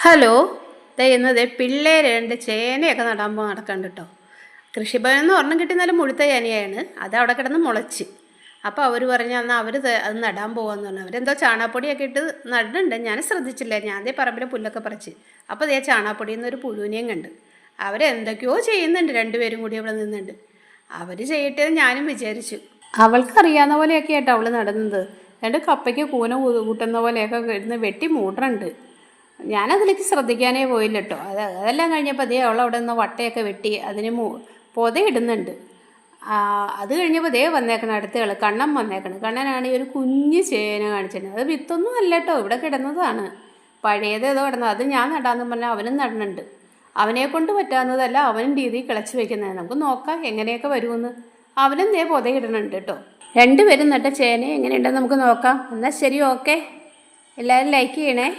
Hello, ദേ ഇന്ന് പിള്ളേർ രണ്ട് ചേനയൊക്കെ നടാൻ നടക്കണ്ട് കേട്ടോ. കൃഷിഭവനിൽ നിന്ന് ഒരെണ്ണം കിട്ടി, നല്ല മുഴുത്ത ചേനയാണ്. അത് അവിടെ കിടന്ന് മുളച്ച്. അപ്പോൾ അവർ പറഞ്ഞു എന്നാൽ അവർ അത് നടാൻ പോകാമെന്ന് പറഞ്ഞു. അവരെന്തോ ചാണകപ്പൊടിയൊക്കെ ഇട്ട് നടുന്നുണ്ട്. ഞാൻ ശ്രദ്ധിച്ചില്ല. ഞാൻ ദേ പറമ്പിലെ പുല്ലൊക്കെ പറിച്ച്. അപ്പോൾ ദേ ചാണകപ്പൊടിയിൽ നിന്നൊരു പുഴുവിനെയും കണ്ട്. അവരെന്തൊക്കെയോ ചെയ്യുന്നുണ്ട്, രണ്ടുപേരും കൂടി അവിടെ നിന്നുണ്ട്. അവർ ചെയ്യട്ടെ ഞാനും വിചാരിച്ചു. അവൾക്കറിയാവുന്ന പോലെയൊക്കെ ആയിട്ടോ അവൾ നടന്നത്. രണ്ട് കപ്പയ്ക്ക് കൂന കൂട്ടുന്ന പോലെയൊക്കെ ഇരുന്ന് വെട്ടി മൂട്ടണുണ്ട്. ഞാനതിലേക്ക് ശ്രദ്ധിക്കാനേ പോയില്ല കേട്ടോ. അതെല്ലാം കഴിഞ്ഞപ്പോൾ ദേ അവളവിടെ നിന്ന് വട്ടയൊക്കെ വെട്ടി അതിന് പൊതയിടുന്നുണ്ട്. അത് കഴിഞ്ഞപ്പോൾ ദേ വന്നേക്കണം അടുത്തയാൾ കണ്ണൻ വന്നേക്കണം. കണ്ണനാണെങ്കിൽ ഒരു കുഞ്ഞ് ചേന കാണിച്ചിട്ടുണ്ട്. അത് വിത്തൊന്നും അല്ല കേട്ടോ, ഇവിടെ കിടന്നതാണ്. പഴയത് ഏതോ കിടന്നത്. അത് ഞാൻ നടാമെന്ന് പറഞ്ഞാൽ അവനും നടുന്നുണ്ട്. അവനെ കൊണ്ട് പറ്റാവുന്നതല്ല അവനും രീതിയിൽ കിളച്ച് വയ്ക്കുന്നത്. നമുക്ക് നോക്കാം എങ്ങനെയൊക്കെ വരുമെന്ന്. അവനും ദേ പൊതയിടുന്നുണ്ട് കേട്ടോ. രണ്ടുപേരും നട്ട ചേന എങ്ങനെയുണ്ടെന്ന് നമുക്ക് നോക്കാം. എന്നാൽ ശരി, ഓക്കെ. എല്ലാവരും ലൈക്ക് ചെയ്യണേ.